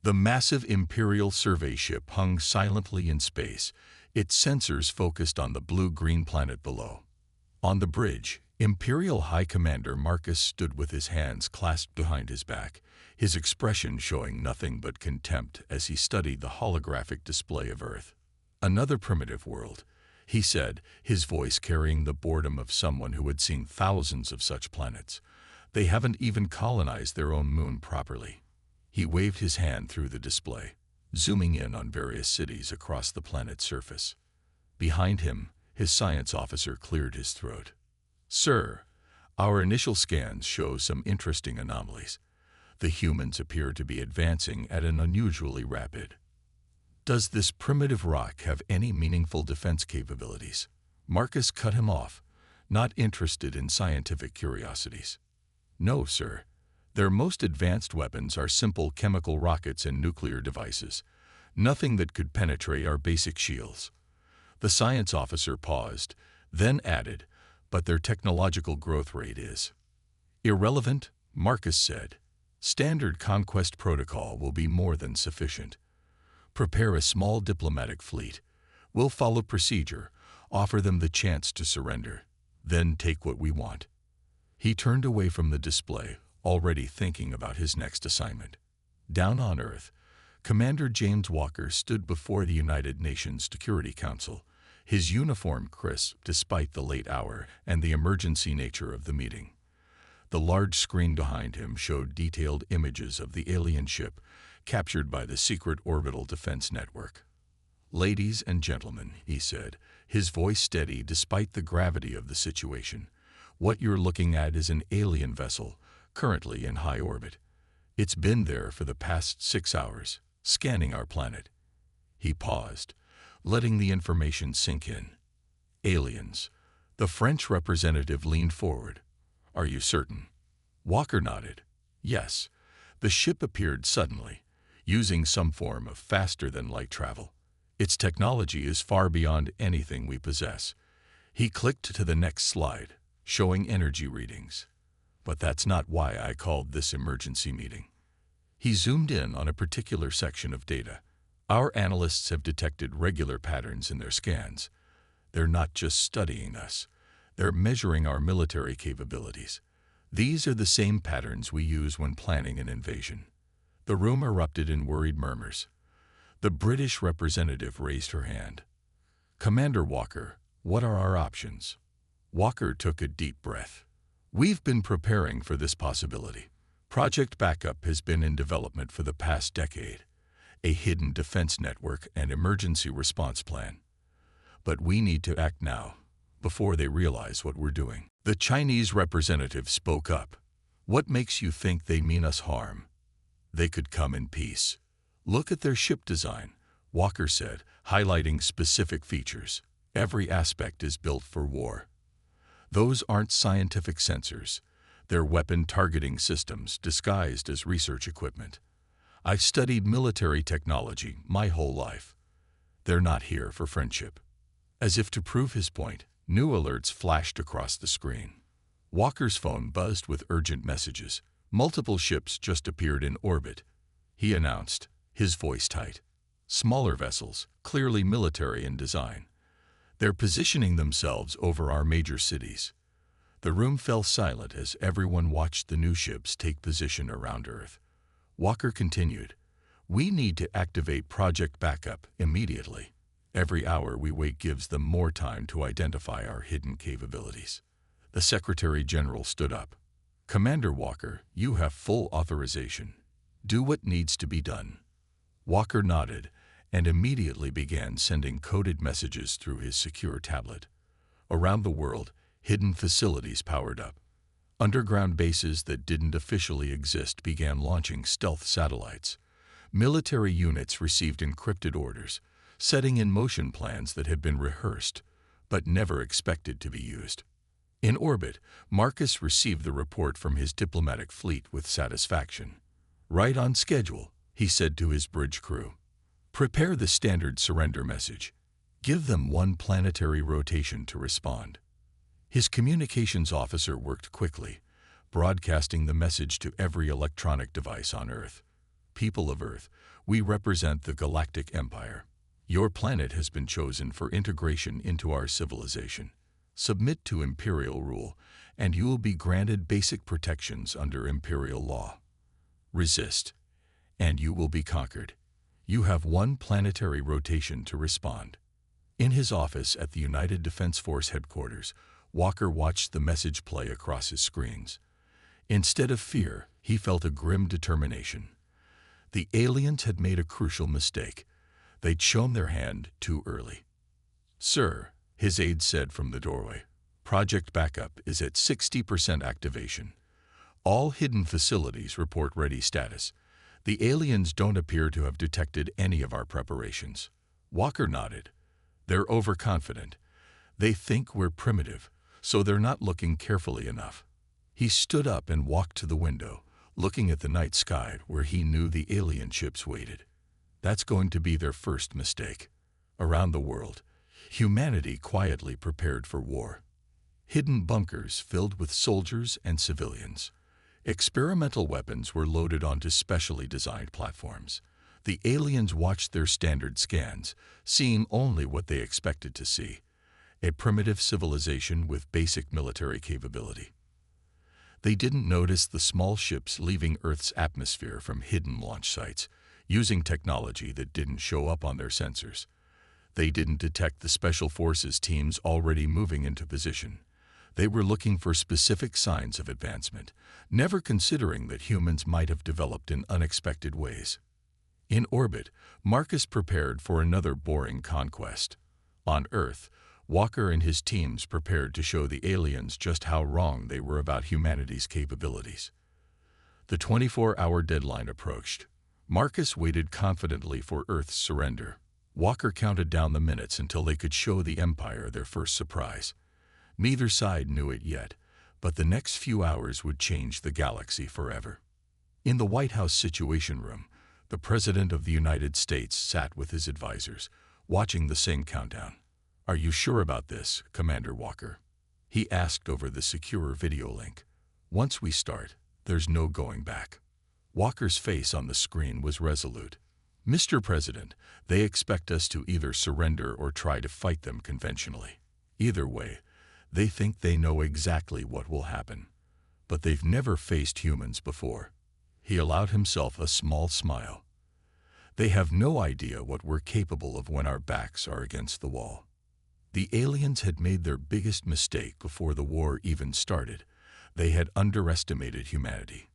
The massive Imperial survey ship hung silently in space, its sensors focused on the blue-green planet below. On the bridge, Imperial High Commander Marcus stood with his hands clasped behind his back, his expression showing nothing but contempt as he studied the holographic display of Earth. "Another primitive world," he said, his voice carrying the boredom of someone who had seen thousands of such planets. "They haven't even colonized their own moon properly." He waved his hand through the display, zooming in on various cities across the planet's surface. Behind him, his science officer cleared his throat. "Sir, our initial scans show some interesting anomalies. The humans appear to be advancing at an unusually rapid." "Does this primitive rock have any meaningful defense capabilities?" Marcus cut him off, not interested in scientific curiosities. "No, sir. Their most advanced weapons are simple chemical rockets and nuclear devices, nothing that could penetrate our basic shields." The science officer paused, then added, "But their technological growth rate is." "Irrelevant," Marcus said. "Standard conquest protocol will be more than sufficient. Prepare a small diplomatic fleet. We'll follow procedure, offer them the chance to surrender, then take what we want." He turned away from the display, already thinking about his next assignment. Down on Earth, Commander James Walker stood before the United Nations Security Council, his uniform crisp despite the late hour and the emergency nature of the meeting. The large screen behind him showed detailed images of the alien ship captured by the secret orbital defense network. "Ladies and gentlemen," he said, his voice steady despite the gravity of the situation, "what you're looking at is an alien vessel, currently in high orbit. It's been there for the past 6 hours, scanning our planet." He paused, letting the information sink in. "Aliens." The French representative leaned forward. "Are you certain?" Walker nodded. "Yes." The ship appeared suddenly, using some form of faster-than-light travel. "Its technology is far beyond anything we possess." He clicked to the next slide, showing energy readings. "But that's not why I called this emergency meeting." He zoomed in on a particular section of data. "Our analysts have detected regular patterns in their scans. They're not just studying us. They're measuring our military capabilities. These are the same patterns we use when planning an invasion." The room erupted in worried murmurs. The British representative raised her hand. "Commander Walker, what are our options?" Walker took a deep breath. "We've been preparing for this possibility. Project Backup has been in development for the past decade, a hidden defense network and emergency response plan. But we need to act now, before they realize what we're doing." The Chinese representative spoke up. "What makes you think they mean us harm? They could come in peace." "Look at their ship design," Walker said, highlighting specific features. "Every aspect is built for war. Those aren't scientific sensors. They're weapon targeting systems disguised as research equipment. I've studied military technology my whole life. They're not here for friendship." As if to prove his point, new alerts flashed across the screen. Walker's phone buzzed with urgent messages. "Multiple ships just appeared in orbit," he announced, his voice tight. "Smaller vessels, clearly military in design. They're positioning themselves over our major cities." The room fell silent as everyone watched the new ships take position around Earth. Walker continued, "We need to activate Project Backup immediately. Every hour we wait gives them more time to identify our hidden capabilities." The Secretary General stood up. "Commander Walker, you have full authorization. Do what needs to be done." Walker nodded and immediately began sending coded messages through his secure tablet. Around the world, hidden facilities powered up. Underground bases that didn't officially exist began launching stealth satellites. Military units received encrypted orders, setting in motion plans that had been rehearsed, but never expected to be used. In orbit, Marcus received the report from his diplomatic fleet with satisfaction. "Right on schedule," he said to his bridge crew. "Prepare the standard surrender message. Give them one planetary rotation to respond." His communications officer worked quickly, broadcasting the message to every electronic device on Earth. People of Earth, we represent the Galactic Empire. Your planet has been chosen for integration into our civilization. Submit to Imperial rule, and you will be granted basic protections under Imperial law. Resist, and you will be conquered. You have one planetary rotation to respond. In his office at the United Defense Force headquarters, Walker watched the message play across his screens. Instead of fear, he felt a grim determination. The aliens had made a crucial mistake. They'd shown their hand too early. "Sir," his aide said from the doorway, "Project Backup is at 60% activation. All hidden facilities report ready status. The aliens don't appear to have detected any of our preparations." Walker nodded. "They're overconfident. They think we're primitive, so they're not looking carefully enough." He stood up and walked to the window, looking at the night sky where he knew the alien ships waited. That's going to be their first mistake. Around the world, humanity quietly prepared for war. Hidden bunkers filled with soldiers and civilians. Experimental weapons were loaded onto specially designed platforms. The aliens watched their standard scans, seeing only what they expected to see: a primitive civilization with basic military capability. They didn't notice the small ships leaving Earth's atmosphere from hidden launch sites, using technology that didn't show up on their sensors. They didn't detect the Special Forces teams already moving into position. They were looking for specific signs of advancement, never considering that humans might have developed in unexpected ways. In orbit, Marcus prepared for another boring conquest. On Earth, Walker and his teams prepared to show the aliens just how wrong they were about humanity's capabilities. The 24-hour deadline approached. Marcus waited confidently for Earth's surrender. Walker counted down the minutes until they could show the Empire their first surprise. Neither side knew it yet, but the next few hours would change the galaxy forever. In the White House Situation Room, the President of the United States sat with his advisors, watching the same countdown. "Are you sure about this, Commander Walker?" he asked over the secure video link. "Once we start, there's no going back." Walker's face on the screen was resolute. "Mr. President, they expect us to either surrender or try to fight them conventionally. Either way, they think they know exactly what will happen. But they've never faced humans before." He allowed himself a small smile. "They have no idea what we're capable of when our backs are against the wall." The aliens had made their biggest mistake before the war even started. They had underestimated humanity.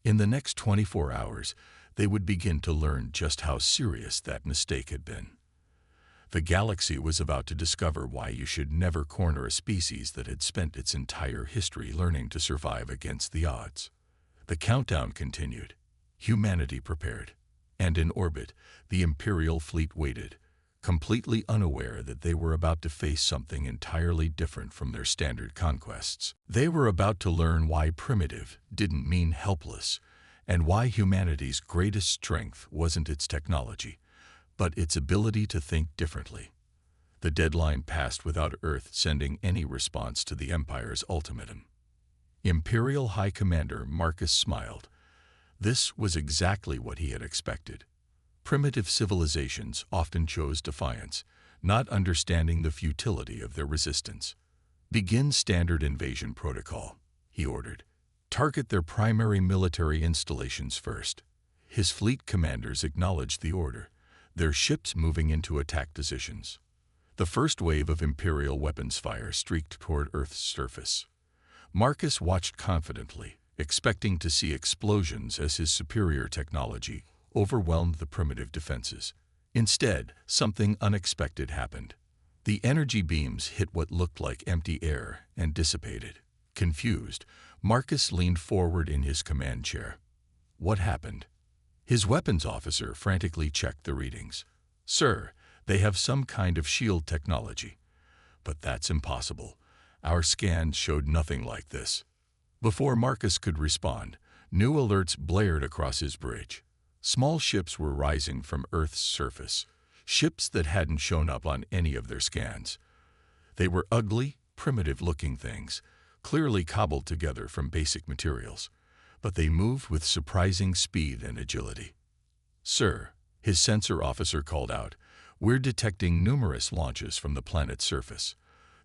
In the next 24 hours, they would begin to learn just how serious that mistake had been. The galaxy was about to discover why you should never corner a species that had spent its entire history learning to survive against the odds. The countdown continued. Humanity prepared. And in orbit, the Imperial fleet waited, completely unaware that they were about to face something entirely different from their standard conquests. They were about to learn why primitive didn't mean helpless, and why humanity's greatest strength wasn't its technology, but its ability to think differently. The deadline passed without Earth sending any response to the Empire's ultimatum. Imperial High Commander Marcus smiled. This was exactly what he had expected. Primitive civilizations often chose defiance, not understanding the futility of their resistance. "Begin standard invasion protocol," he ordered. "Target their primary military installations first." His fleet commanders acknowledged the order, their ships moving into attack positions. The first wave of Imperial weapons fire streaked toward Earth's surface. Marcus watched confidently, expecting to see explosions as his superior technology overwhelmed the primitive defenses. Instead, something unexpected happened. The energy beams hit what looked like empty air and dissipated. Confused, Marcus leaned forward in his command chair. What happened? His weapons officer frantically checked the readings. "Sir, they have some kind of shield technology." "But that's impossible. Our scans showed nothing like this." Before Marcus could respond, new alerts blared across his bridge. Small ships were rising from Earth's surface, ships that hadn't shown up on any of their scans. They were ugly, primitive-looking things, clearly cobbled together from basic materials, but they moved with surprising speed and agility. "Sir," his sensor officer called out, "we're detecting numerous launches from the planet's surface.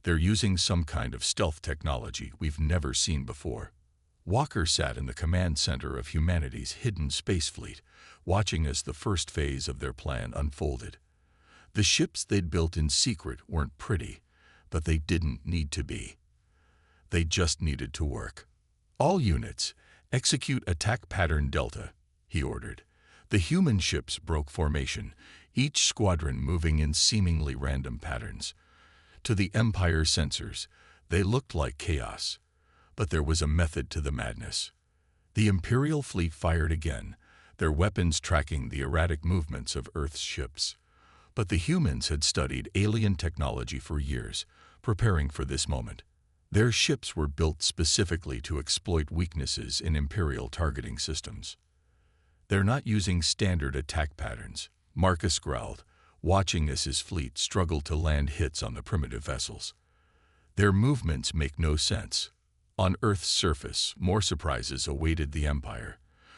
They're using some kind of stealth technology we've never seen before." Walker sat in the command center of humanity's hidden space fleet, watching as the first phase of their plan unfolded. The ships they'd built in secret weren't pretty, but they didn't need to be. They just needed to work. "All units, execute attack pattern Delta," he ordered. The human ships broke formation, each squadron moving in seemingly random patterns. To the Empire sensors, they looked like chaos, but there was a method to the madness. The Imperial fleet fired again, their weapons tracking the erratic movements of Earth's ships. But the humans had studied alien technology for years, preparing for this moment. Their ships were built specifically to exploit weaknesses in Imperial targeting systems. "They're not using standard attack patterns," Marcus growled, watching as his fleet struggled to land hits on the primitive vessels. "Their movements make no sense." On Earth's surface, more surprises awaited the Empire.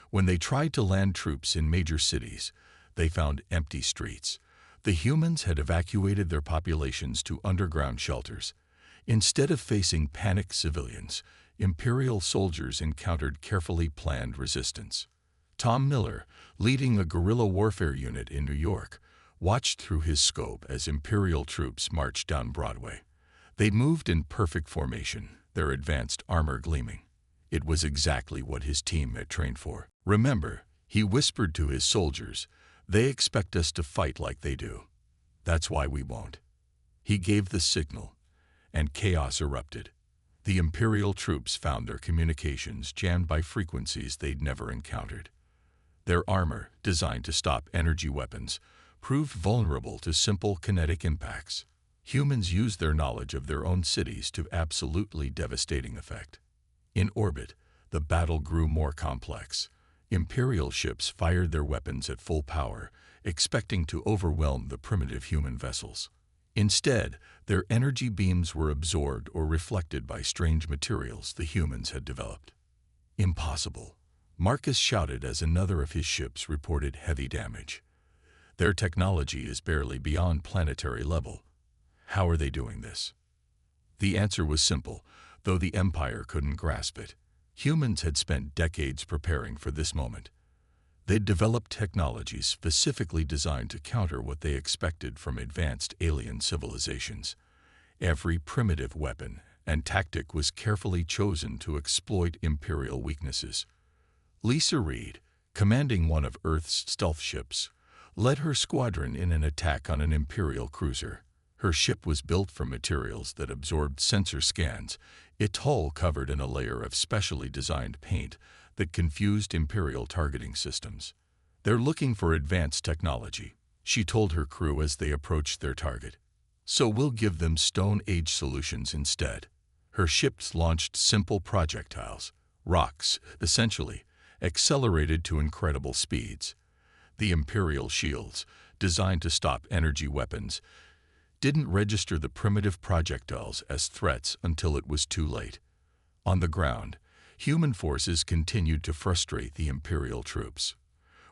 When they tried to land troops in major cities, they found empty streets. The humans had evacuated their populations to underground shelters. Instead of facing panicked civilians, Imperial soldiers encountered carefully planned resistance. Tom Miller, leading a guerrilla warfare unit in New York, watched through his scope as Imperial troops marched down Broadway. They moved in perfect formation, their advanced armor gleaming. It was exactly what his team had trained for. "Remember," he whispered to his soldiers, "they expect us to fight like they do. That's why we won't." He gave the signal, and chaos erupted. The Imperial troops found their communications jammed by frequencies they'd never encountered. Their armor, designed to stop energy weapons, proved vulnerable to simple kinetic impacts. Humans used their knowledge of their own cities to absolutely devastating effect. In orbit, the battle grew more complex. Imperial ships fired their weapons at full power, expecting to overwhelm the primitive human vessels. Instead, their energy beams were absorbed or reflected by strange materials the humans had developed. "Impossible," Marcus shouted as another of his ships reported heavy damage. "Their technology is barely beyond planetary level. How are they doing this?" The answer was simple, though the Empire couldn't grasp it. Humans had spent decades preparing for this moment. They'd developed technologies specifically designed to counter what they expected from advanced alien civilizations. Every primitive weapon and tactic was carefully chosen to exploit Imperial weaknesses. Lisa Reed, commanding one of Earth's stealth ships, led her squadron in an attack on an Imperial cruiser. Her ship was built from materials that absorbed sensor scans, its hull covered in a layer of specially designed paint that confused Imperial targeting systems. "They're looking for advanced technology," she told her crew as they approached their target. "So we'll give them Stone Age solutions instead." Her ships launched simple projectiles, rocks, essentially, accelerated to incredible speeds. The Imperial shields, designed to stop energy weapons, didn't register the primitive projectiles as threats until it was too late. On the ground, human forces continued to frustrate the Imperial troops.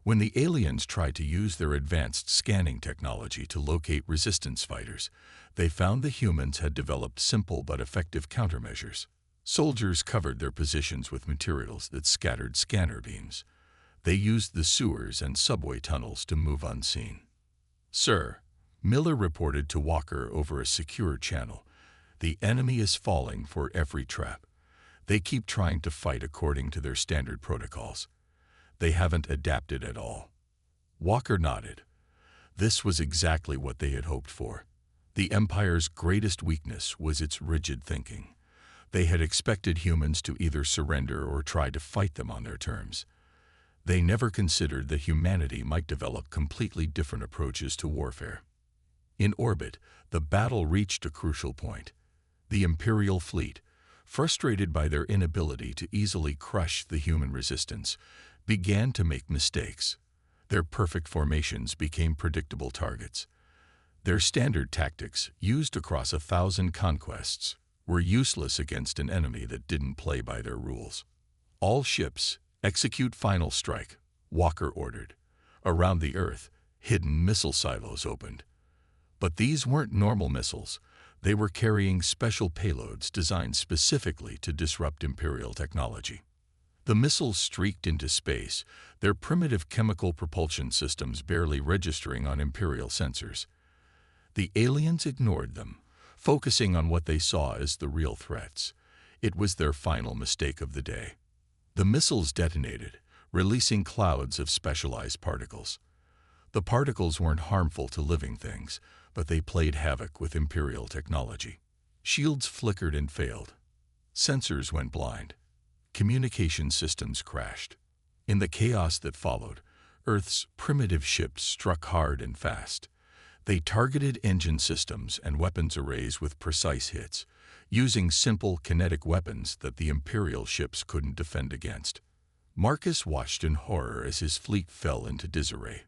When the aliens tried to use their advanced scanning technology to locate resistance fighters, they found the humans had developed simple but effective countermeasures. Soldiers covered their positions with materials that scattered scanner beams. They used the sewers and subway tunnels to move unseen. "Sir," Miller reported to Walker over a secure channel, "the enemy is falling for every trap. They keep trying to fight according to their standard protocols. They haven't adapted at all." Walker nodded. This was exactly what they had hoped for. The Empire's greatest weakness was its rigid thinking. They had expected humans to either surrender or try to fight them on their terms. They never considered that humanity might develop completely different approaches to warfare. In orbit, the battle reached a crucial point. The Imperial fleet, frustrated by their inability to easily crush the human resistance, began to make mistakes. Their perfect formations became predictable targets. Their standard tactics, used across 1,000 conquests, were useless against an enemy that didn't play by their rules. "All ships, execute final strike," Walker ordered. Around the Earth, hidden missile silos opened. But these weren't normal missiles. They were carrying special payloads designed specifically to disrupt Imperial technology. The missiles streaked into space, their primitive chemical propulsion systems barely registering on Imperial sensors. The aliens ignored them, focusing on what they saw as the real threats. It was their final mistake of the day. The missiles detonated, releasing clouds of specialized particles. The particles weren't harmful to living things, but they played havoc with Imperial technology. Shields flickered and failed. Sensors went blind. Communication systems crashed. In the chaos that followed, Earth's primitive ships struck hard and fast. They targeted engine systems and weapons arrays with precise hits, using simple kinetic weapons that the Imperial ships couldn't defend against. Marcus watched in horror as his fleet fell into disarray.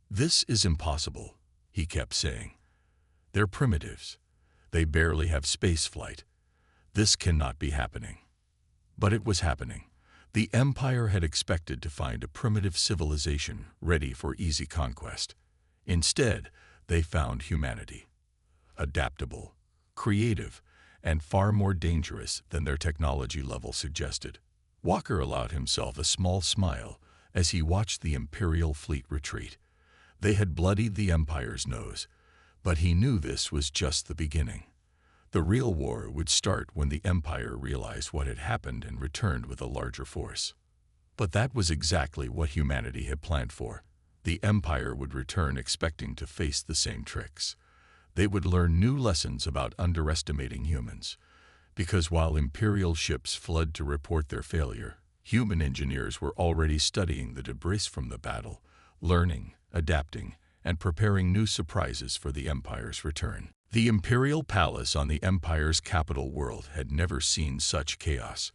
"This is impossible," he kept saying. "They're primitives. They barely have space flight. This cannot be happening." But it was happening. The Empire had expected to find a primitive civilization ready for easy conquest. Instead, they found humanity. Adaptable, creative, and far more dangerous than their technology level suggested. Walker allowed himself a small smile as he watched the Imperial fleet retreat. They had bloodied the Empire's nose, but he knew this was just the beginning. The real war would start when the Empire realized what had happened and returned with a larger force. But that was exactly what humanity had planned for. The Empire would return expecting to face the same tricks. They would learn new lessons about underestimating humans. Because while Imperial ships fled to report their failure, human engineers were already studying the debris from the battle, learning, adapting, and preparing new surprises for the Empire's return. The Imperial Palace on the Empire's capital world had never seen such chaos.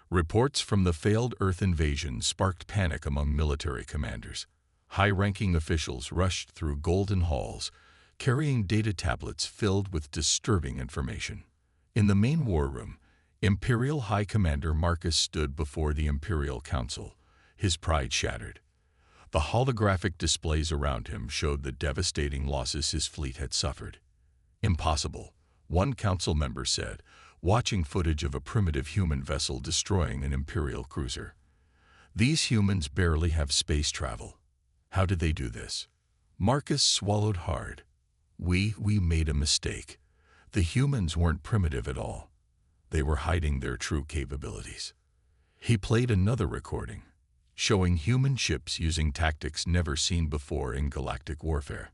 Reports from the failed Earth invasion sparked panic among military commanders. High-ranking officials rushed through golden halls, carrying data tablets filled with disturbing information. In the main war room, Imperial High Commander Marcus stood before the Imperial Council, his pride shattered. The holographic displays around him showed the devastating losses his fleet had suffered. "Impossible," one council member said, watching footage of a primitive human vessel destroying an Imperial cruiser. "These humans barely have space travel. How did they do this?" Marcus swallowed hard. We made a mistake. The humans weren't primitive at all. They were hiding their true capabilities." He played another recording, showing human ships using tactics never seen before in galactic warfare.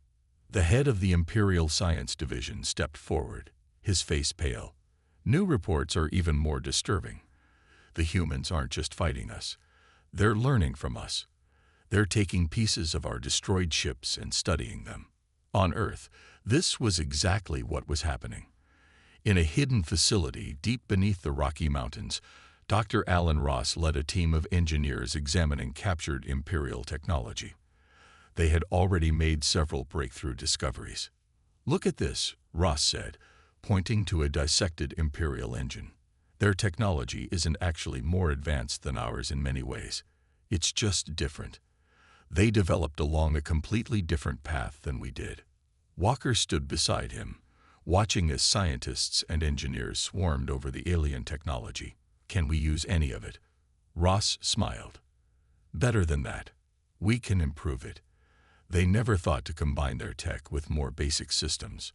The head of the Imperial Science Division stepped forward, his face pale. "New reports are even more disturbing. The humans aren't just fighting us. They're learning from us. They're taking pieces of our destroyed ships and studying them." On Earth, this was exactly what was happening. In a hidden facility deep beneath the Rocky Mountains, Dr. Alan Ross led a team of engineers examining captured Imperial technology. They had already made several breakthrough discoveries. "Look at this," Ross said, pointing to a dissected Imperial engine. "Their technology isn't actually more advanced than ours in many ways. It's just different. They developed along a completely different path than we did." Walker stood beside him, watching as scientists and engineers swarmed over the alien technology. "Can we use any of it?" Ross smiled. "Better than that. We can improve it. They never thought to combine their tech with more basic systems.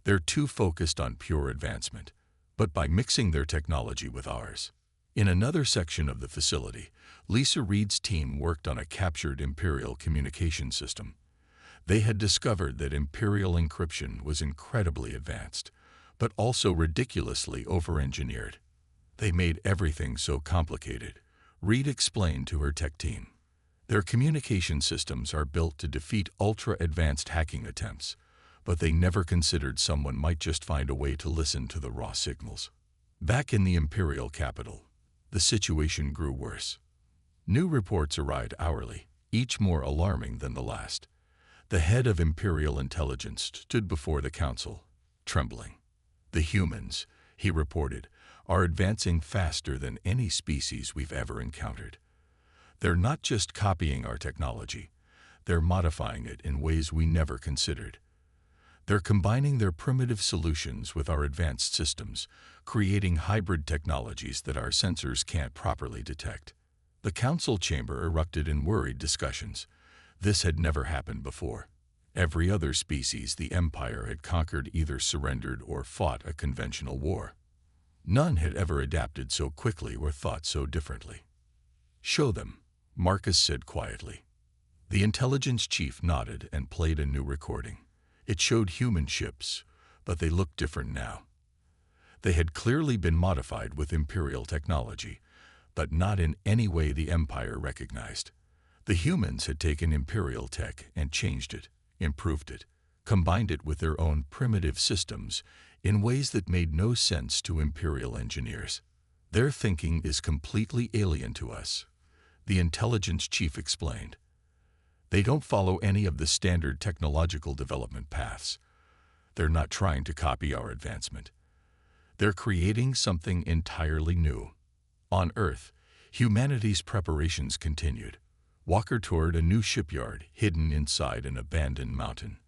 They're too focused on pure advancement, but by mixing their technology with ours." In another section of the facility, Lisa Reed's team worked on a captured Imperial communication system. They had discovered that Imperial encryption was incredibly advanced, but also ridiculously over-engineered. "They made everything so complicated," Reed explained to her tech team. "Their communication systems are built to defeat ultra-advanced hacking attempts, but they never considered someone might just find a way to listen to the raw signals." Back in the Imperial capital, the situation grew worse. New reports arrived hourly, each more alarming than the last. The head of Imperial intelligence stood before the council, trembling. "The humans," he reported, "are advancing faster than any species we've ever encountered. They're not just copying our technology. they're modifying it in ways we never considered. They're combining their primitive solutions with our advanced systems, creating hybrid technologies that our sensors can't properly detect. The council chamber erupted in worried discussions. This had never happened before. Every other species the Empire had conquered either surrendered or fought a conventional war. None had ever adapted so quickly or thought so differently. "Show them," Marcus said quietly. The intelligence chief nodded and played a new recording. It showed human ships, but they looked different now. They had clearly been modified with Imperial technology, but not in any way the Empire recognized. The humans had taken Imperial tech and changed it, improved it, combined it with their own primitive systems in ways that made no sense to Imperial engineers. "Their thinking is completely alien to us," the intelligence chief explained. "They don't follow any of the standard technological development paths. They're not trying to copy our advancement. They're creating something entirely new." On Earth, humanity's preparations continued. Walker toured a new shipyard hidden inside an abandoned mountain.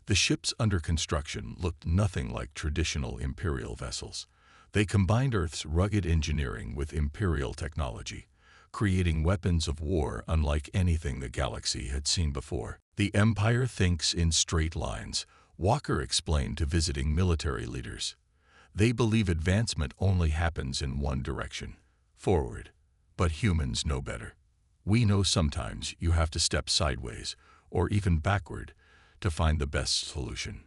The ships under construction looked nothing like traditional Imperial vessels. They combined Earth's rugged engineering with Imperial technology, creating weapons of war unlike anything the galaxy had seen before. "The Empire thinks in straight lines," Walker explained to visiting military leaders. "They believe advancement only happens in one direction, forward. But humans know better. We know sometimes you have to step sideways, or even backward, to find the best solution."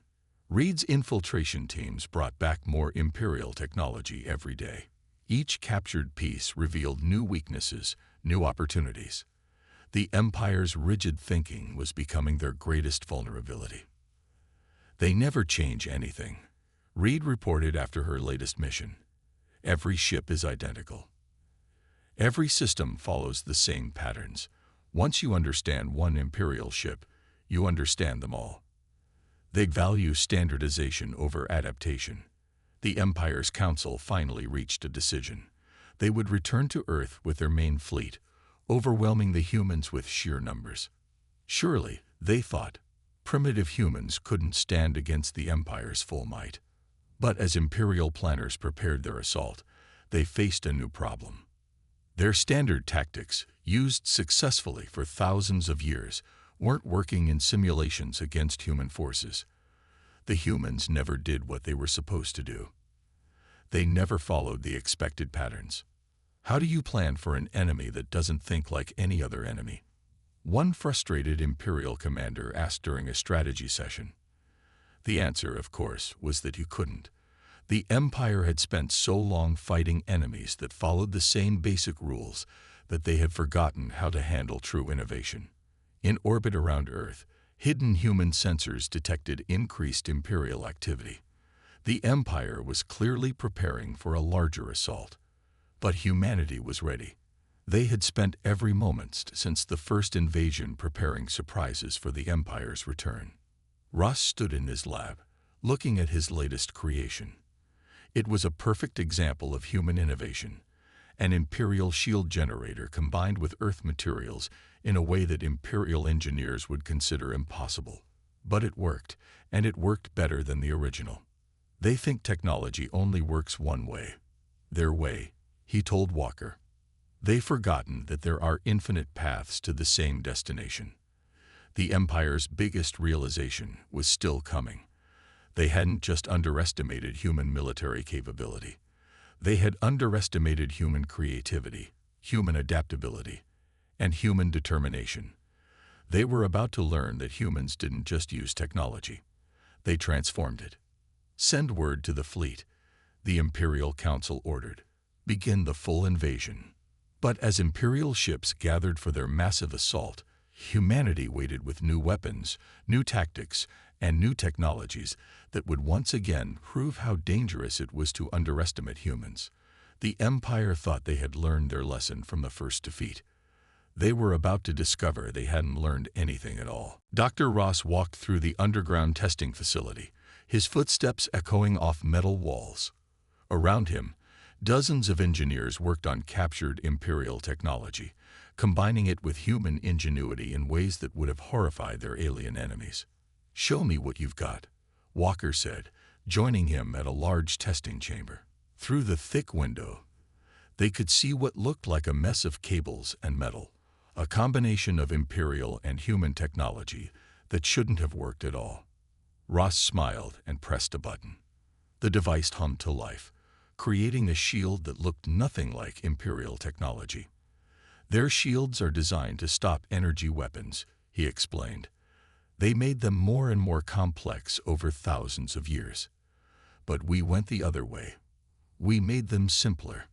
Reed's infiltration teams brought back more Imperial technology every day. Each captured piece revealed new weaknesses, new opportunities. The Empire's rigid thinking was becoming their greatest vulnerability. "They never change anything," Reed reported after her latest mission. "Every ship is identical. Every system follows the same patterns. Once you understand one Imperial ship, you understand them all. They value standardization over adaptation." The Empire's council finally reached a decision. They would return to Earth with their main fleet, overwhelming the humans with sheer numbers. Surely, they thought, primitive humans couldn't stand against the Empire's full might. But as Imperial planners prepared their assault, they faced a new problem. Their standard tactics, used successfully for thousands of years, weren't working in simulations against human forces. The humans never did what they were supposed to do. They never followed the expected patterns. "How do you plan for an enemy that doesn't think like any other enemy?" one frustrated Imperial commander asked during a strategy session. The answer, of course, was that you couldn't. The Empire had spent so long fighting enemies that followed the same basic rules that they had forgotten how to handle true innovation. In orbit around Earth, hidden human sensors detected increased Imperial activity. The Empire was clearly preparing for a larger assault. But humanity was ready. They had spent every moment since the first invasion preparing surprises for the Empire's return. Ross stood in his lab, looking at his latest creation. It was a perfect example of human innovation, an Imperial shield generator combined with Earth materials in a way that Imperial engineers would consider impossible. But it worked, and it worked better than the original. "They think technology only works one way. Their way," he told Walker. "They've forgotten that there are infinite paths to the same destination." The Empire's biggest realization was still coming. They hadn't just underestimated human military capability. They had underestimated human creativity, human adaptability, and human determination. They were about to learn that humans didn't just use technology. They transformed it. "Send word to the fleet," the Imperial Council ordered. "Begin the full invasion." But as Imperial ships gathered for their massive assault, humanity waited with new weapons, new tactics, and new technologies that would once again prove how dangerous it was to underestimate humans. The Empire thought they had learned their lesson from the first defeat. They were about to discover they hadn't learned anything at all. Dr. Ross walked through the underground testing facility, his footsteps echoing off metal walls. Around him, Dozens of engineers worked on captured Imperial technology, combining it with human ingenuity in ways that would have horrified their alien enemies. "Show me what you've got," Walker said, joining him at a large testing chamber. Through the thick window, they could see what looked like a mess of cables and metal, a combination of Imperial and human technology that shouldn't have worked at all. Ross smiled and pressed a button. The device hummed to life, creating a shield that looked nothing like Imperial technology. "Their shields are designed to stop energy weapons," he explained. "They made them more and more complex over thousands of years. But we went the other way. We made them simpler."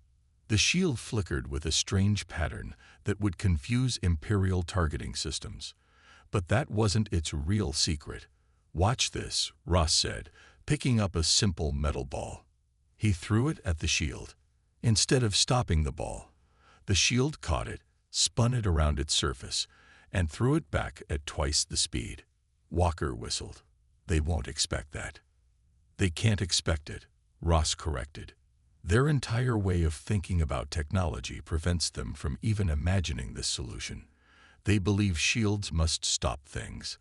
The shield flickered with a strange pattern that would confuse Imperial targeting systems. But that wasn't its real secret. "Watch this," Ross said, picking up a simple metal ball. He threw it at the shield. Instead of stopping the ball, the shield caught it, spun it around its surface, and threw it back at twice the speed. Walker whistled. "They won't expect that." "They can't expect it," Ross corrected. "Their entire way of thinking about technology prevents them from even imagining this solution. They believe shields must stop things.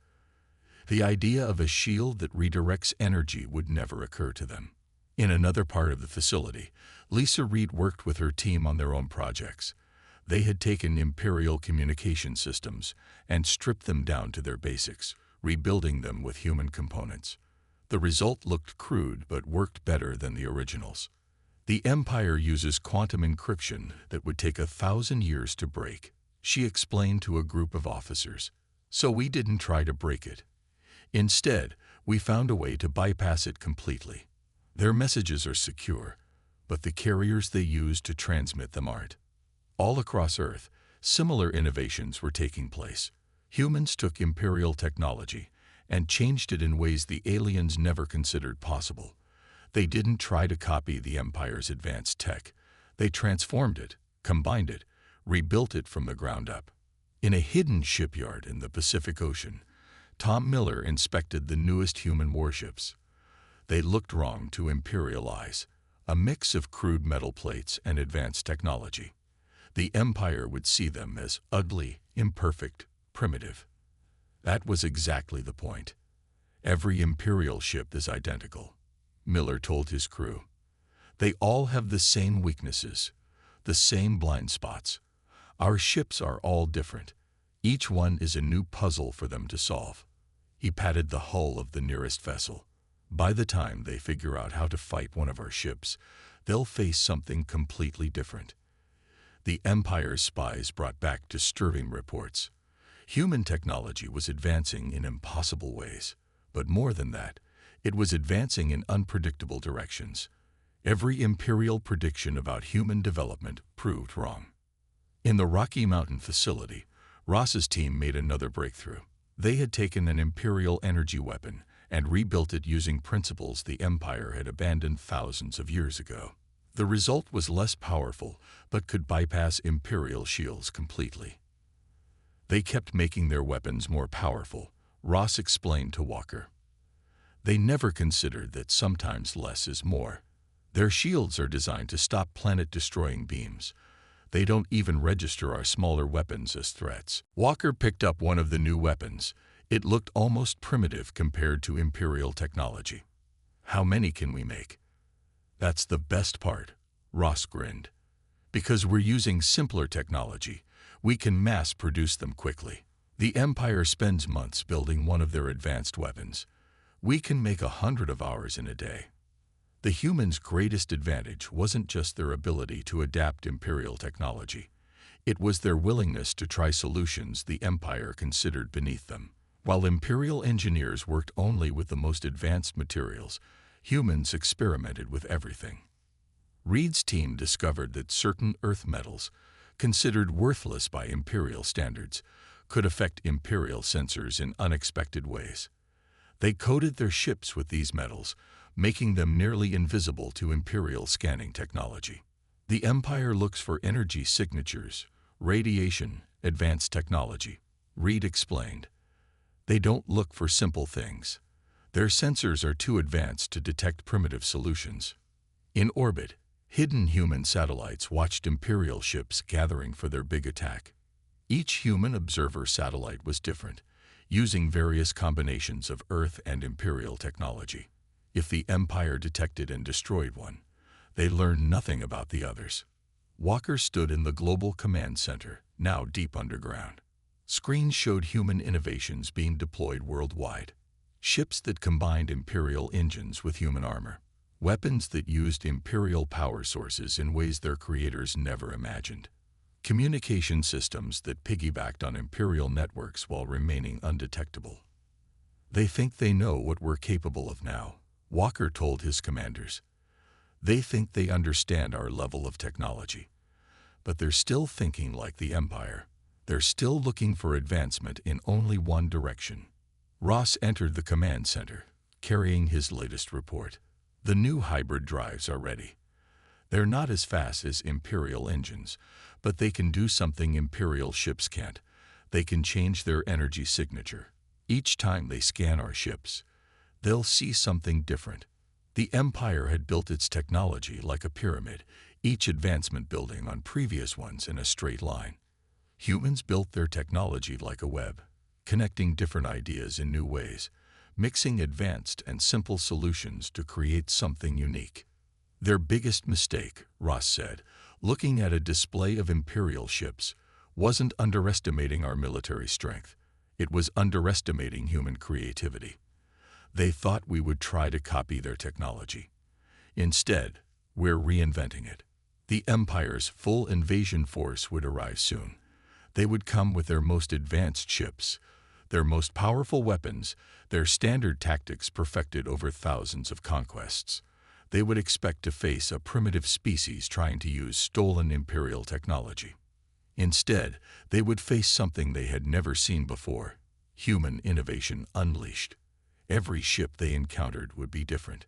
The idea of a shield that redirects energy would never occur to them." In another part of the facility, Lisa Reed worked with her team on their own projects. They had taken Imperial communication systems and stripped them down to their basics, rebuilding them with human components. The result looked crude but worked better than the originals. "The Empire uses quantum encryption that would take 1,000 years to break," she explained to a group of officers. "So we didn't try to break it. Instead, we found a way to bypass it completely. Their messages are secure, but the carriers they use to transmit them aren't." All across Earth, similar innovations were taking place. Humans took Imperial technology and changed it in ways the aliens never considered possible. They didn't try to copy the Empire's advanced tech. They transformed it, combined it, rebuilt it from the ground up. In a hidden shipyard in the Pacific Ocean, Tom Miller inspected the newest human warships. They looked wrong to Imperial eyes, a mix of crude metal plates and advanced technology. The Empire would see them as ugly, imperfect, primitive. That was exactly the point. "Every Imperial ship is identical," Miller told his crew. "They all have the same weaknesses, the same blind spots. Our ships are all different. Each one is a new puzzle for them to solve." He patted the hull of the nearest vessel. "By the time they figure out how to fight one of our ships, they'll face something completely different." The Empire's spies brought back disturbing reports. Human technology was advancing in impossible ways. But more than that, it was advancing in unpredictable directions. Every Imperial prediction about human development proved wrong. In the Rocky Mountain facility, Ross's team made another breakthrough. They had taken an Imperial energy weapon and rebuilt it using principles the Empire had abandoned thousands of years ago. The result was less powerful, but could bypass Imperial shields completely. "They kept making their weapons more powerful," Ross explained to Walker. "They never considered that sometimes less is more. Their shields are designed to stop planet-destroying beams. They don't even register our smaller weapons as threats." Walker picked up one of the new weapons. It looked almost primitive compared to Imperial technology. "How many can we make?" "That's the best part," Ross grinned. "Because we're using simpler technology, we can mass-produce them quickly. The Empire spends months building one of their advanced weapons. We can make 100 of ours in a day." The humans' greatest advantage wasn't just their ability to adapt Imperial technology. It was their willingness to try solutions the Empire considered beneath them. While Imperial engineers worked only with the most advanced materials, humans experimented with everything. Reed's team discovered that certain Earth metals, considered worthless by Imperial standards, could affect Imperial sensors in unexpected ways. They coated their ships with these metals, making them nearly invisible to Imperial scanning technology. The Empire looks for energy signatures, radiation, advanced technology, Reed explained. They don't look for simple things. Their sensors are too advanced to detect primitive solutions. In orbit, Hidden human satellites watched Imperial ships gathering for their big attack. Each human observer satellite was different, using various combinations of Earth and Imperial technology. If the Empire detected and destroyed one, they learned nothing about the others. Walker stood in the Global Command Center, now deep underground. Screens showed human innovations being deployed worldwide. Ships that combined Imperial engines with human armor. Weapons that used Imperial power sources in ways their creators never imagined. Communication systems that piggybacked on Imperial networks while remaining undetectable. They think they know what we're capable of now, Walker told his commanders. They think they understand our level of technology. But they're still thinking like the Empire. They're still looking for advancement in only one direction. Ross entered the command center, carrying his latest report. The new hybrid drives are ready. They're not as fast as Imperial engines, but they can do something Imperial ships can't. They can change their energy signature. Each time they scan our ships, they'll see something different. The Empire had built its technology like a pyramid, each advancement building on previous ones in a straight line. Humans built their technology like a web, connecting different ideas in new ways, mixing advanced and simple solutions to create something unique. Their biggest mistake, Ross said, looking at a display of Imperial ships, wasn't underestimating our military strength. It was underestimating human creativity. They thought we would try to copy their technology. Instead, we're reinventing it. The Empire's full invasion force would arrive soon. They would come with their most advanced ships, their most powerful weapons, their standard tactics perfected over thousands of conquests. They would expect to face a primitive species trying to use stolen Imperial technology. Instead, they would face something they had never seen before, human innovation unleashed. Every ship they encountered would be different.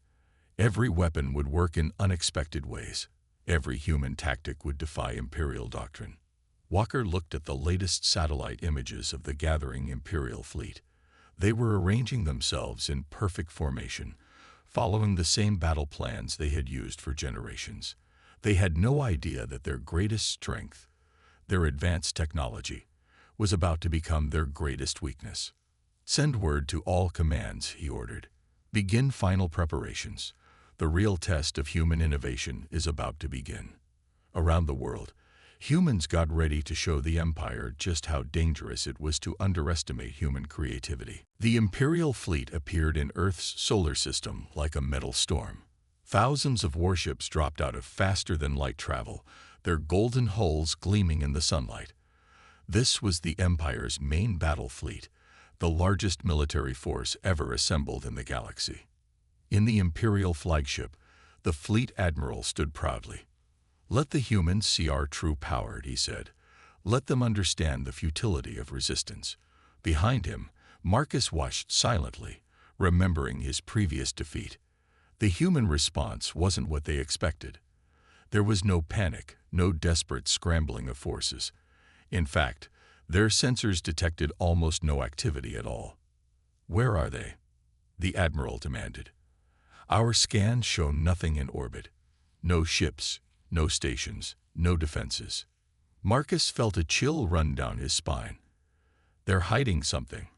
Every weapon would work in unexpected ways. Every human tactic would defy Imperial doctrine. Walker looked at the latest satellite images of the gathering Imperial fleet. They were arranging themselves in perfect formation, following the same battle plans they had used for generations. They had no idea that their greatest strength, their advanced technology, was about to become their greatest weakness. "Send word to all commands," he ordered. "Begin final preparations. The real test of human innovation is about to begin." Around the world, humans got ready to show the Empire just how dangerous it was to underestimate human creativity. The Imperial fleet appeared in Earth's solar system like a metal storm. Thousands of warships dropped out of faster-than-light travel, their golden hulls gleaming in the sunlight. This was the Empire's main battle fleet, the largest military force ever assembled in the galaxy. In the Imperial flagship, the fleet admiral stood proudly. "Let the humans see our true power," he said. "Let them understand the futility of resistance." Behind him, Marcus watched silently, remembering his previous defeat. The human response wasn't what they expected. There was no panic, no desperate scrambling of forces. In fact, their sensors detected almost no activity at all. "Where are they?" the admiral demanded. "Our scans show nothing in orbit. No ships, no stations, no defenses." Marcus felt a chill run down his spine. "They're hiding something.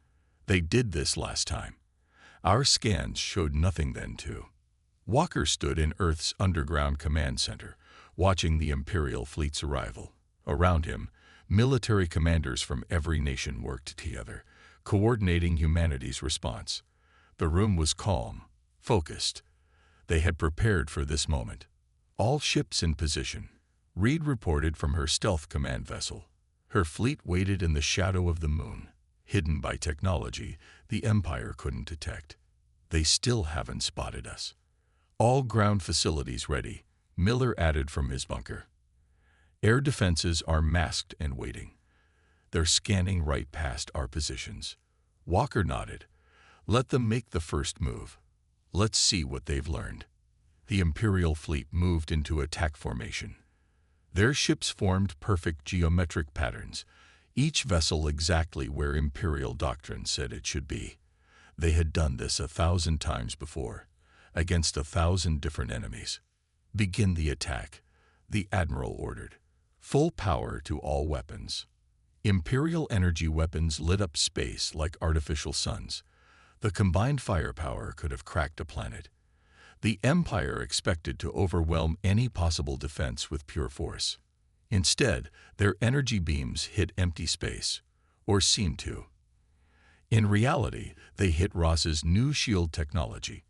They did this last time. Our scans showed nothing then too." Walker stood in Earth's underground command center, watching the Imperial fleet's arrival. Around him, military commanders from every nation worked together, coordinating humanity's response. The room was calm, focused. They had prepared for this moment. "All ships in position," Reed reported from her stealth command vessel. Her fleet waited in the shadow of the moon, hidden by technology the Empire couldn't detect. "They still haven't spotted us." "All ground facilities ready," Miller added from his bunker. "Air defenses are masked and waiting. They're scanning right past our positions." Walker nodded. "Let them make the first move. Let's see what they've learned." The Imperial fleet moved into attack formation. Their ships formed perfect geometric patterns, each vessel exactly where Imperial doctrine said it should be. They had done this 1,000 times before, against 1,000 different enemies. "Begin the attack," the Admiral ordered. "Full power to all weapons." Imperial energy weapons lit up space like artificial suns. The combined firepower could have cracked a planet. The Empire expected to overwhelm any possible defense with pure force. Instead, their energy beams hit empty space, or seemed to. In reality, they hit Ross's new shield technology,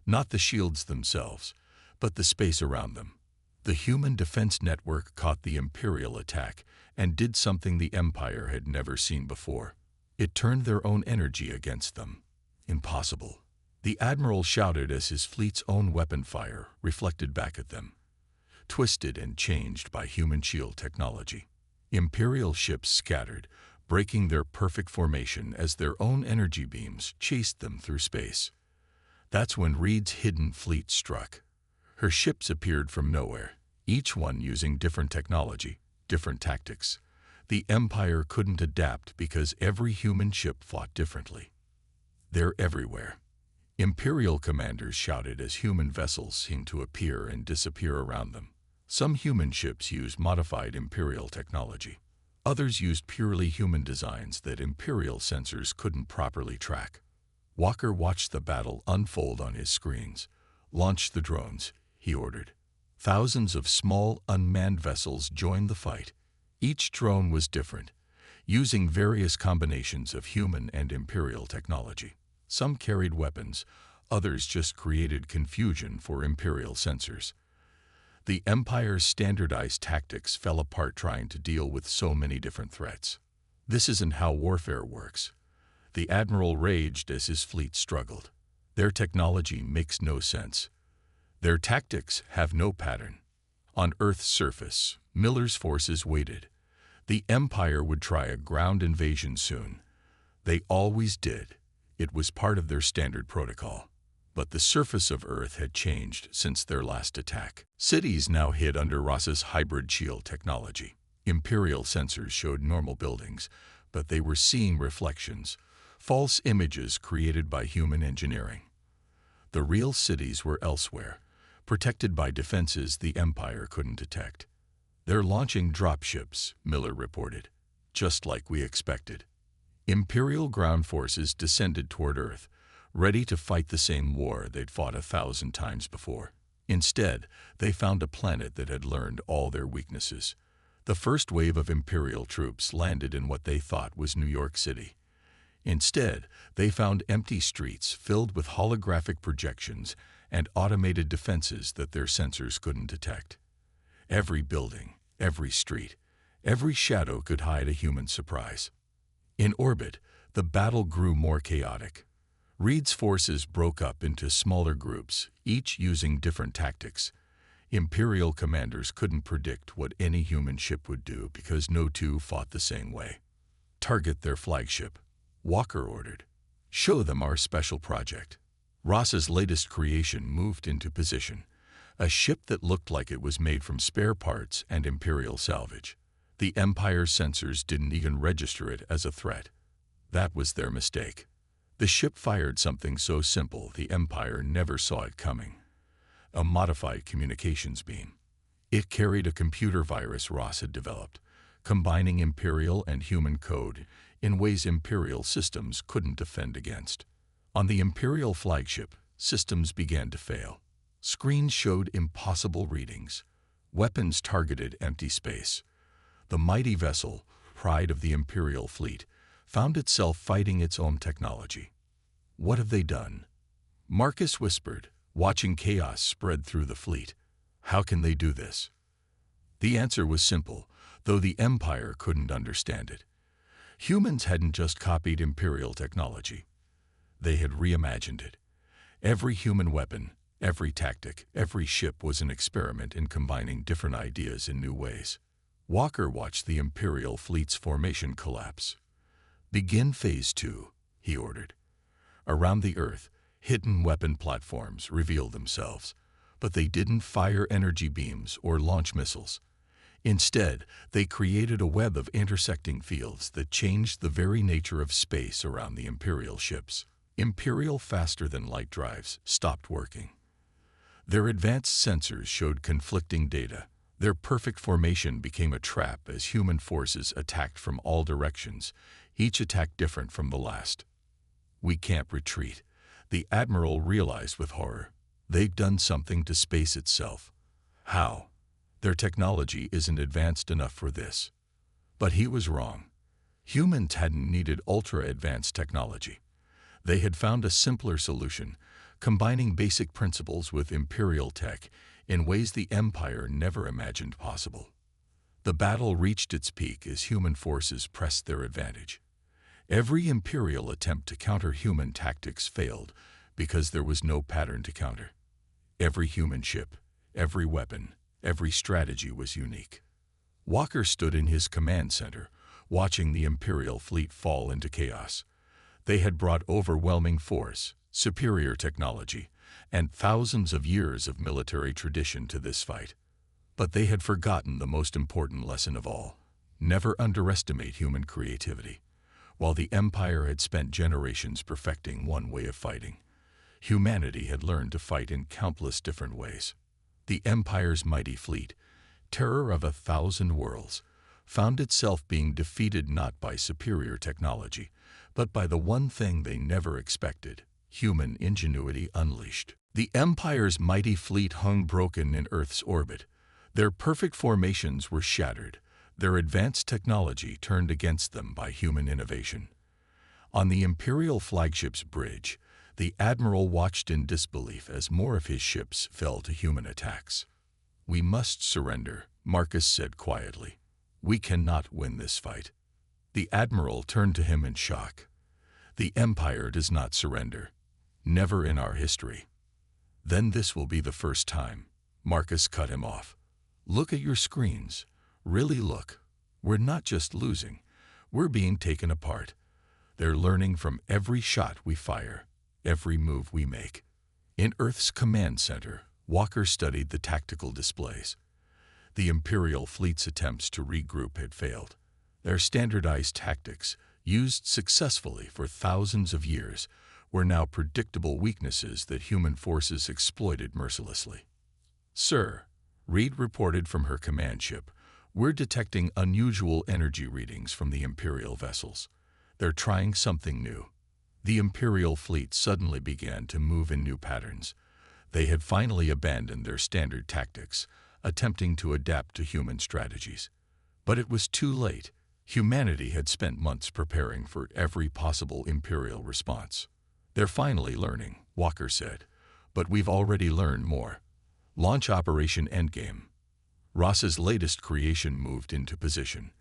not the shields themselves, but the space around them. The human defense network caught the Imperial attack and did something the Empire had never seen before. It turned their own energy against them. Impossible. The Admiral shouted as his fleet's own weapon fire reflected back at them, twisted and changed by human shield technology. Imperial ships scattered, breaking their perfect formation as their own energy beams chased them through space. That's when Reed's hidden fleet struck. Her ships appeared from nowhere, each one using different technology, different tactics. The Empire couldn't adapt because every human ship fought differently. "They're everywhere," Imperial commanders shouted as human vessels seemed to appear and disappear around them. Some human ships used modified Imperial technology. Others used purely human designs that Imperial sensors couldn't properly track. Walker watched the battle unfold on his screens. "Launch the drones," he ordered. Thousands of small, unmanned vessels joined the fight. Each drone was different, using various combinations of human and Imperial technology. Some carried weapons, others just created confusion for Imperial sensors. The Empire's standardized tactics fell apart trying to deal with so many different threats. "This isn't how warfare works." The Admiral raged as his fleet struggled. "Their technology makes no sense. Their tactics have no pattern." On Earth's surface, Miller's forces waited. The Empire would try a ground invasion soon. They always did. It was part of their standard protocol. But the surface of Earth had changed since their last attack. Cities now hid under Ross's hybrid shield technology. Imperial sensors showed normal buildings, but they were seeing reflections, false images created by human engineering. The real cities were elsewhere, protected by defenses the Empire couldn't detect. "They're launching dropships," Miller reported, "just like we expected." Imperial ground forces descended toward Earth, ready to fight the same war they'd fought 1,000 times before. Instead, they found a planet that had learned all their weaknesses. The first wave of Imperial troops landed in what they thought was New York City. Instead, they found empty streets filled with holographic projections and automated defenses that their sensors couldn't detect. Every building, every street, every shadow could hide a human surprise. In orbit, the battle grew more chaotic. Reed's forces broke up into smaller groups, each using different tactics. Imperial commanders couldn't predict what any human ship would do because no two fought the same way. "Target their flagship," Walker ordered. "Show them our special project." Ross's latest creation moved into position, a ship that looked like it was made from spare parts and Imperial salvage. The Empire's sensors didn't even register it as a threat. That was their mistake. The ship fired something so simple the Empire never saw it coming. A modified communications beam. It carried a computer virus Ross had developed, combining Imperial and human code in ways Imperial systems couldn't defend against. On the Imperial flagship, systems began to fail. Screens showed impossible readings. Weapons targeted empty space. The mighty vessel, pride of the Imperial fleet, found itself fighting its own technology. "What have they done?" Marcus whispered, watching chaos spread through the fleet. "How can they do this?" The answer was simple, though the Empire couldn't understand it. Humans hadn't just copied Imperial technology. They had reimagined it. Every human weapon, every tactic, every ship was an experiment in combining different ideas in new ways. Walker watched the Imperial fleet's formation collapse. "Begin Phase 2, he ordered. Around the Earth, hidden weapon platforms revealed themselves, but they didn't fire energy beams or launch missiles. Instead, they created a web of intersecting fields that changed the very nature of space around the Imperial ships. Imperial faster-than-light drives stopped working. Their advanced sensors showed conflicting data. Their perfect formation became a trap as human forces attacked from all directions, each attack different from the last. "We can't retreat," the Admiral realized with horror. "They've done something to space itself." How? Their technology isn't advanced enough for this. But he was wrong. Humans hadn't needed ultra-advanced technology. They had found a simpler solution, combining basic principles with imperial tech in ways the Empire never imagined possible. The battle reached its peak as human forces pressed their advantage. Every imperial attempt to counter human tactics failed because there was no pattern to counter. Every human ship, every weapon, every strategy was unique. Walker stood in his command center, watching the Imperial fleet fall into chaos. They had brought overwhelming force, superior technology, and thousands of years of military tradition to this fight. But they had forgotten the most important lesson of all: never underestimate human creativity. While the Empire had spent generations perfecting one way of fighting, humanity had learned to fight in countless different ways. The Empire's mighty fleet, terror of 1,000 worlds, found itself being defeated not by superior technology, but by the one thing they never expected: human ingenuity unleashed. The Empire's mighty fleet hung broken in Earth's orbit. Their perfect formations were shattered, their advanced technology turned against them by human innovation. On the Imperial flagship's bridge, the Admiral watched in disbelief as more of his ships fell to human attacks. "We must surrender," Marcus said quietly. "We cannot win this fight." The Admiral turned to him in shock. "The Empire does not surrender. Never in our history." "Then this will be the first time," Marcus cut him off. "Look at your screens. Really look. We're not just losing. We're being taken apart. They're learning from every shot we fire, every move we make." In Earth's command center, Walker studied the tactical displays. The Imperial fleet's attempts to regroup had failed. Their standardized tactics, used successfully for thousands of years, were now predictable weaknesses that human forces exploited mercilessly. "Sir," Reed reported from her command ship, "we're detecting unusual energy readings from the Imperial vessels. They're trying something new." The Imperial fleet suddenly began to move in new patterns. They had finally abandoned their standard tactics, attempting to adapt to human strategies. But it was too late. Humanity had spent months preparing for every possible Imperial response. "They're finally learning," Walker said, "but we've already learned more." Launch Operation Endgame. Ross's latest creation moved into position.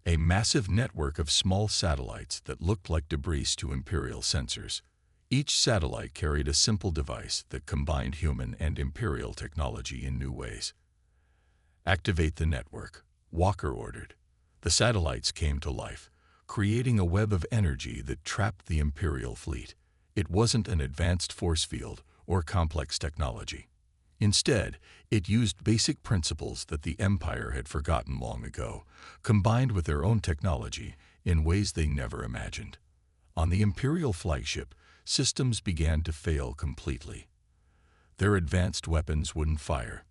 A massive network of small satellites that looked like debris to Imperial sensors. Each satellite carried a simple device that combined human and Imperial technology in new ways. "Activate the network," Walker ordered. The satellites came to life, creating a web of energy that trapped the Imperial fleet. It wasn't an advanced force field or complex technology. Instead, it used basic principles that the Empire had forgotten long ago, combined with their own technology in ways they never imagined. On the Imperial flagship, systems began to fail completely. Their advanced weapons wouldn't fire.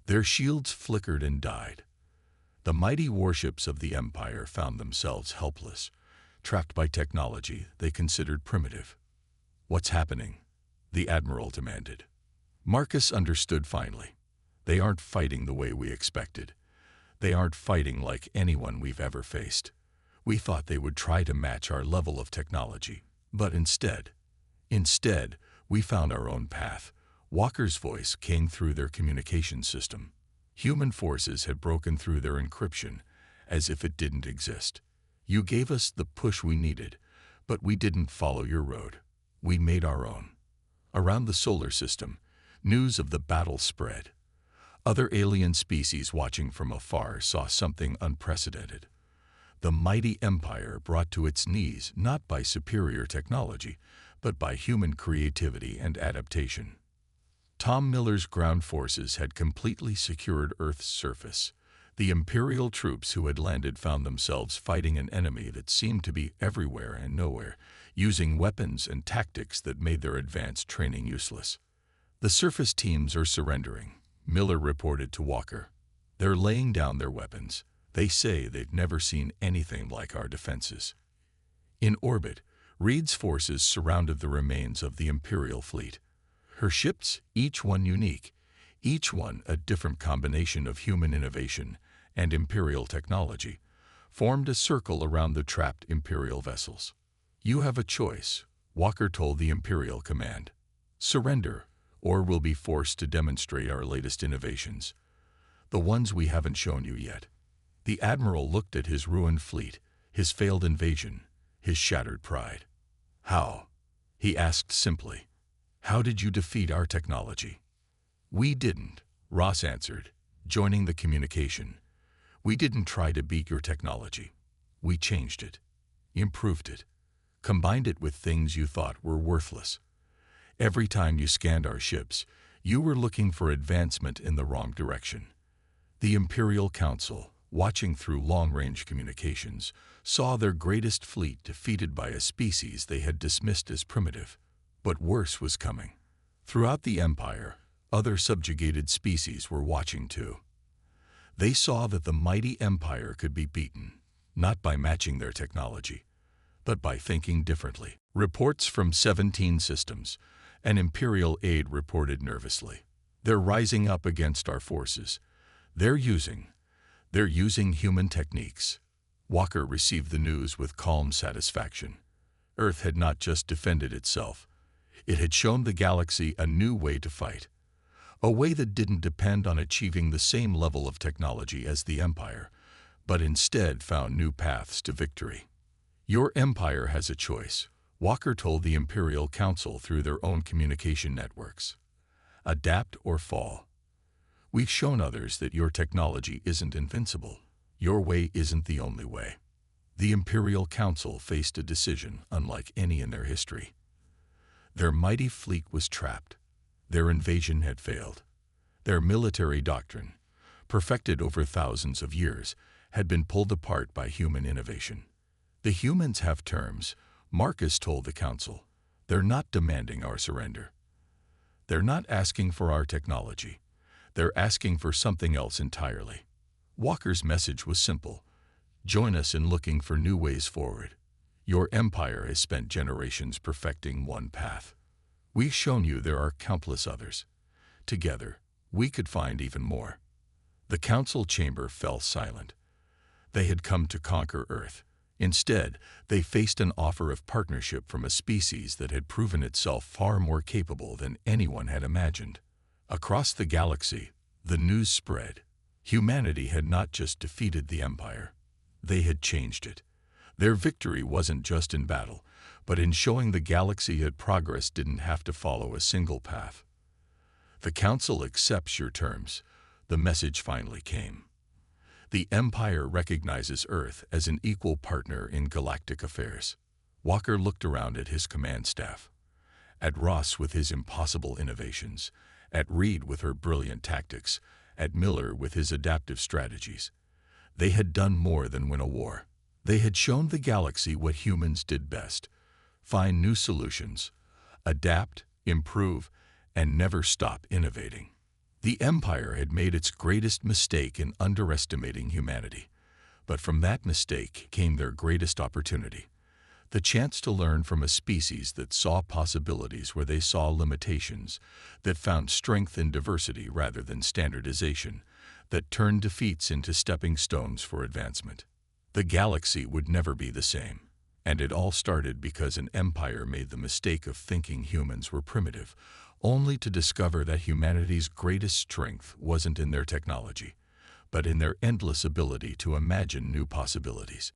Their shields flickered and died. The mighty warships of the Empire found themselves helpless, trapped by technology they considered primitive. "What's happening?" the Admiral demanded. Marcus understood finally. "They aren't fighting the way we expected. They aren't fighting like anyone we've ever faced. We thought they would try to match our level of technology, but instead, we found our own path." Walker's voice came through their communication system. Human forces had broken through their encryption, as if it didn't exist. "You gave us the push we needed, but we didn't follow your road. We made our own." Around the solar system, news of the battle spread. Other alien species watching from afar saw something unprecedented. The mighty Empire brought to its knees not by superior technology, but by human creativity and adaptation. Tom Miller's ground forces had completely secured Earth's surface. The Imperial troops who had landed found themselves fighting an enemy that seemed to be everywhere and nowhere, using weapons and tactics that made their advanced training useless. The surface teams are surrendering, Miller reported to Walker. They're laying down their weapons. They say they've never seen anything like our defenses. In orbit, Reed's forces surrounded the remains of the Imperial fleet. Her ships, each one unique, each one a different combination of human innovation and Imperial technology, formed a circle around the trapped Imperial vessels. You have a choice, Walker told the Imperial command. Surrender, or we'll be forced to demonstrate our latest innovations, the ones we haven't shown you yet. The Admiral looked at his ruined fleet, his failed invasion, his shattered pride. How? He asked simply. How did you defeat our technology? We didn't, Ross answered, joining the communication. We didn't try to beat your technology. We changed it, improved it, combined it with things you thought were worthless. Every time you scanned our ships, you were looking for advancement in the wrong direction. The Imperial Council, watching through long-range communications, saw their greatest fleet defeated by a species they had dismissed as primitive. But worse was coming. Throughout the Empire, other subjugated species were watching too. They saw that the mighty Empire could be beaten, not by matching their technology, but by thinking differently. Reports from 17 systems, an Imperial aide reported nervously. They're rising up against our forces. They're using human techniques. Walker received the news with calm satisfaction. Earth had not just defended itself. It had shown the galaxy a new way to fight. A way that didn't depend on achieving the same level of technology as the Empire, but instead found new paths to victory. Your Empire has a choice, Walker told the Imperial Council through their own communication networks. Adapt or fall. We've shown others that your technology isn't invincible. Your way isn't the only way. The Imperial Council faced a decision unlike any in their history. Their mighty fleet was trapped. Their invasion had failed. Their military doctrine, perfected over thousands of years, had been pulled apart by human innovation. The humans have terms, Marcus told the Council. They're not demanding our surrender. They're not asking for our technology. They're asking for something else entirely. Walker's message was simple. Join us in looking for new ways forward. Your Empire has spent generations perfecting one path. We've shown you there are countless others. Together, we could find even more. The Council chamber fell silent. They had come to conquer Earth. Instead, they faced an offer of partnership from a species that had proven itself far more capable than anyone had imagined. Across the galaxy, the news spread. Humanity had not just defeated the Empire. They had changed it. Their victory wasn't just in battle, but in showing the galaxy that progress didn't have to follow a single path. The Council accepts your terms. The message finally came. The Empire recognizes Earth as an equal partner in galactic affairs. Walker looked around at his command staff. At Ross with his impossible innovations, at Reed with her brilliant tactics, at Miller with his adaptive strategies. They had done more than win a war. They had shown the galaxy what humans did best: find new solutions, adapt, improve, and never stop innovating. The Empire had made its greatest mistake in underestimating humanity, but from that mistake came their greatest opportunity: the chance to learn from a species that saw possibilities where they saw limitations, that found strength in diversity rather than standardization, that turned defeats into stepping stones for advancement. The galaxy would never be the same, and it all started because an empire made the mistake of thinking humans were primitive, only to discover that humanity's greatest strength wasn't in their technology, but in their endless ability to imagine new possibilities.